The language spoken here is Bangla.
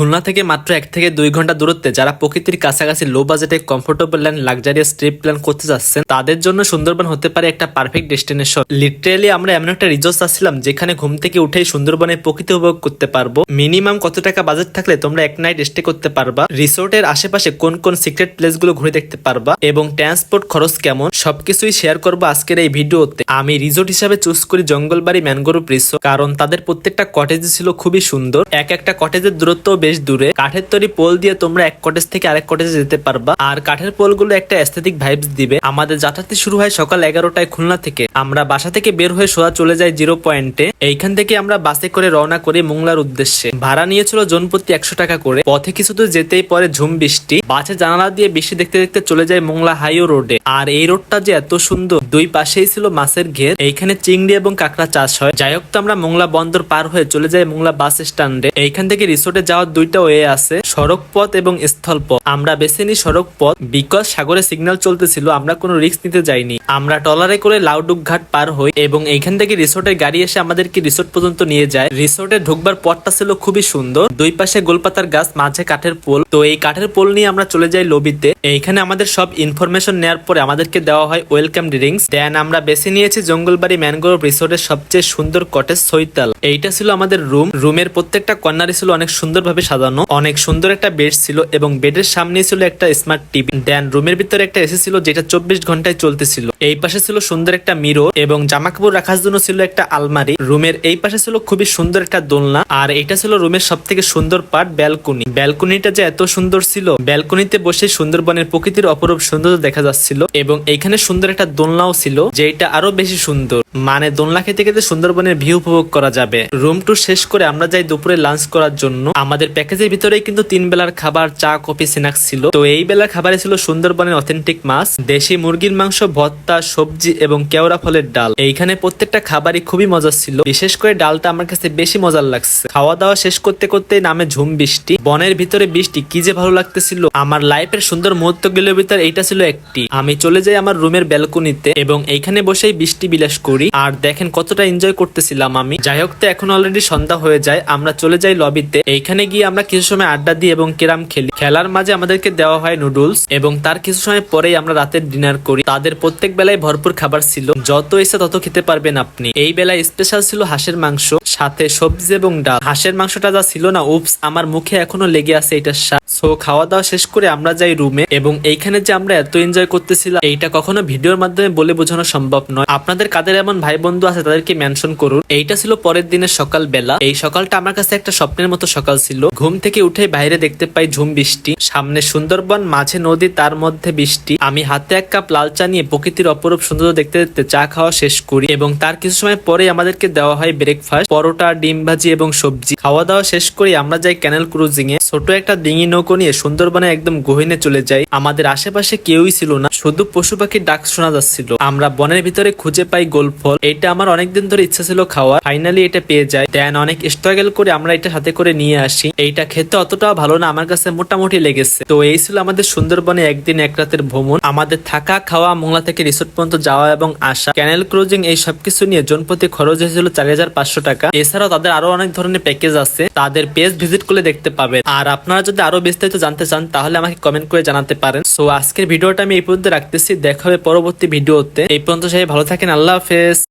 খুলনা থেকে মাত্র 1 থেকে 2 ঘন্টা দূরত্বে যারা প্রকৃতির কাছাকাছি লো বাজেটে comfortable and luxurious trip plan করতে যাচ্ছেন তাদের জন্য সুন্দরবন হতে পারে একটা পারফেক্ট ডেস্টিনেশন। লিটারেলি আমরা এমন একটা রিসোর্স আসছিলাম যেখানে ঘুম থেকে উঠেই সুন্দরবনের প্রকৃতি উপভোগ করতে পারবো। মিনিমাম কত টাকা বাজেট থাকলে তোমরা এক নাইট স্টে করতে পারবা, রিসোর্টের আশেপাশে কোন কোন সিক্রেট প্লেস গুলো ঘুরে দেখতে পারবা এবং ট্রান্সপোর্ট খরচ কেমন সবকিছুই শেয়ার করবো আজকের এই ভিডিওতে। আমি রিসোর্ট হিসাবে চুজ করি জঙ্গলবাড়ি ম্যানগ্রোভ রিসোর্ট, কারণ তাদের প্রত্যেকটা কটেজ ছিল খুবই সুন্দর। একটা কটেজের দূরত্ব বেশ দূরে, কাঠের তৈরি পোল দিয়ে তোমরা এক কটেজ থেকে আরেক কটেজে যেতে পারবা, আর কাঠের পোল গুলো একটা অ্যাস্থেটিক ভাইবস দিবে। আমাদের যাত্রাটি শুরু হয় সকাল 11টায় খুলনা থেকে। আমরা বাসা থেকে বের হয়ে সোজা চলে যাই 0 পয়েন্টে। এইখান থেকে আমরা বাসে করে রওনা করি মোংলার উদ্দেশ্যে। ভাড়া নিয়েছিল জনপ্রতি 100 টাকা করে। পথে কিছু দূর যেতেই পরে ঝুম বৃষ্টি, বাসের জানালা দিয়ে বৃষ্টি দেখতে দেখতে চলে যায় মোংলা হাইও রোডে। আর এই রোডটা যে এত সুন্দর, দুই পাশেই ছিল মাছের ঘের, এইখানে চিংড়ি এবং কাঁকড়া চাষ হয়। যাই হোক, তো আমরা মোংলা বন্দর পার হয়ে চলে যাই মোংলা বাস স্ট্যান্ডে। এইখান থেকে রিসোর্টে যাওয়ার দুইটা ওয়ে আছে, সড়ক পথ এবং স্থল পথ। আমরা বেছে নিই সড়ক পথ, বিকজ সাগরে সিগন্যাল চলতেছিল, আমরা কোনো রিস্ক নিতে যাইনি। আমরা ট্রলারে করে লাউডুক ঘাট পার হই এবং এইখান থেকে রিসোর্টের গাড়ি এসে আমাদেরকে রিসোর্ট পর্যন্ত নিয়ে যায়। রিসোর্টে ঢুকবার পথটা ছিল খুবই সুন্দর, দুই পাশে গোলপাতার গাছ, মাঝে কাঠের পোল। তো এই কাঠের পোল নিয়ে আমরা চলে যাই লবিতে। এইখানে আমাদের সব ইনফরমেশন নেওয়ার পরে আমাদেরকে দেওয়া হয় ওয়েলকাম ড্রিঙ্কস। দেন আমরা বেছে নিয়েছি জঙ্গলবাড়ি ম্যানগ্রোভ রিসোর্টের সবচেয়ে সুন্দর কটেজ সৈতাল। এইটা ছিল আমাদের রুমের প্রত্যেকটা কর্নারে ছিল অনেক সুন্দরভাবে সাজানো, অনেক সুন্দর একটা বেড ছিল এবং বেডের সামনে ছিল একটা স্মার্ট টিভি। দেন রুমের ভিতরে একটা এসি ছিল যেটা 24 ঘন্টায় চলতেছিল। এই পাশে ছিল সুন্দর একটা মিরর এবং জামা কাপড় রাখার জন্য ছিল একটা আলমারি। রুমের এই পাশে ছিল খুবই সুন্দর একটা দোলনা, আর এটা ছিল রুমের সব থেকে সুন্দর পার্ট, ব্যালকনি। ব্যালকনিটা যে এত সুন্দর ছিল, ব্যালকনিতে বসে সুন্দরবনের প্রকৃতির অপরূপ সৌন্দর্য দেখা যাচ্ছিল এবং এইখানে সুন্দর একটা দোলনাও ছিল যেটা আরো বেশি সুন্দর, মানে দোলনা খেতে খেতে সুন্দরবনের ভিউ উপভোগ করা যাবে। রুম টুর শেষ করে আমরা যাই দুপুরে লাঞ্চ করার জন্য। আমাদের প্যাকেজের ভিতরেই কিন্তু 3 বেলার খাবার, চা, কফি, স্ন্যাক্স ছিল। তো এই বেলার খাবারে ছিল সুন্দরবনের অথেন্টিক মাছ, দেশি মুরগির মাংস, ভর্তা, সবজি এবং কেওড়া ফলের ডাল। এইখানে প্রত্যেকটা খাবারই খুবই মজার ছিল, বিশেষ করে ডালটা আমার কাছে বেশি মজার লাগছে। খাওয়া দাওয়া শেষ করতে করতে নামে ঝুম বৃষ্টি, বনের ভিতরে বৃষ্টি, কি যে ভালো লাগতেছিল। আমার লাইফের সুন্দর মুহূর্ত গুলোর ভিতরে এইটা ছিল একটি। আমি চলে যাই আমার রুমের ব্যালকনিতে এবং এইখানে বসেই বৃষ্টি বিলাস করি, আর দেখেন কতটা এনজয় করতেছিলাম আমি। যাই হোক, তো এখন অলরেডি সন্ধ্যা হয়ে যায়, আমরা চলে যাই লবিতে। এইখানে গিয়ে আমরা কিছু সময় আড্ডা দিই এবং ক্যারাম খেলি। খেলার মাঝে আমাদেরকে দেওয়া হয় নুডলস এবং তার কিছু সময় পরেই আমরা রাতের ডিনার করি। তাদের প্রত্যেক বেলায় ভরপুর খাবার ছিল, যত ইচ্ছা তত খেতে পারবেন আপনি। এই বেলায় স্পেশাল ছিল হাঁসের মাংস, সাথে সবজি এবং ডাল। হাঁসের মাংসটা যা ছিল না, উপস, আমার মুখে এখনো লেগে আছে এটার স্বাদ। সো খাওয়া দাওয়া শেষ করে আমরা যাই রুমে এবং এইখানে যে আমরা এত এনজয় করতেছিলাম এইটা কখনো ভিডিওর মাধ্যমে বলে বোঝানো সম্ভব নয়। আপনাদের কাদের এমন ভাই বন্ধু আছে তাদেরকে মেনশন করুন। এইটা ছিল পরের দিনের সকাল বেলা। এই সকালটা আমার কাছে একটা স্বপ্নের মতো সকাল ছিল। ঘুম থেকে উঠে বাইরে দেখতে পাই ঝুম বৃষ্টি, সামনে সুন্দরবন, মাঝে নদী, তার মধ্যে বৃষ্টি। আমি হাতে 1 কাপ লাল চা নিয়ে প্রকৃতির অপরূপ সৌন্দর্য দেখতে দেখতে চা খাওয়া শেষ করি এবং তার কিছু সময় পরে আমাদেরকে দেওয়া হয় ব্রেকফাস্ট, পরোটা, ডিম ভাজি এবং সবজি। খাওয়া দাওয়া শেষ করে আমরা যাই ক্যানেল ক্রুজিং এ। ছোট একটা ডিঙি নৌকো নিয়ে সুন্দরবনে একদম গহীনে চলে যাই। আমাদের আশেপাশে কেউই ছিল না, শুধু পশু পাখির ডাক শোনা যাচ্ছিল। আমরা বনের ভিতরে খুঁজে পাই গোল্ড ফল, এটা আমার অনেকদিন ধরে ইচ্ছা ছিল খাওয়া, ফাইনালি এটা পেয়ে যায়। দেন অনেক স্ট্রাগল করে আমরা এটা সাথে করে নিয়ে আসি। এইটা খেতে অতটাও ভালো না, আমার কাছে মোটামুটি লেগেছে। তো এই ছিল আমাদের সুন্দরবনে একদিন এক রাতের ভ্রমণ। আমাদের থাকা, খাওয়া, মোংলা থেকে রিসোর্ট পর্যন্ত যাওয়া এবং আসা, ক্যানেল ক্রুজিং, এই সবকিছু নিয়ে জনপ্রতি খরচ হয়েছিল 4500 টাকা। এছাড়াও তাদের আরো অনেক ধরনের প্যাকেজ আছে, তাদের পেজ ভিজিট করলে দেখতে পাবেন। আর আপনারা যদি আরো বিস্তারিত জানতে চান তাহলে আমাকে কমেন্ট করে জানাতে পারেন। সো আজকের ভিডিওটা আমি এই পর্যন্ত রাখতেছি, দেখা হবে পরবর্তী ভিডিওতে। এই পর্যন্ত সবাই ভালো থাকেন, আল্লাহ হাফেজ।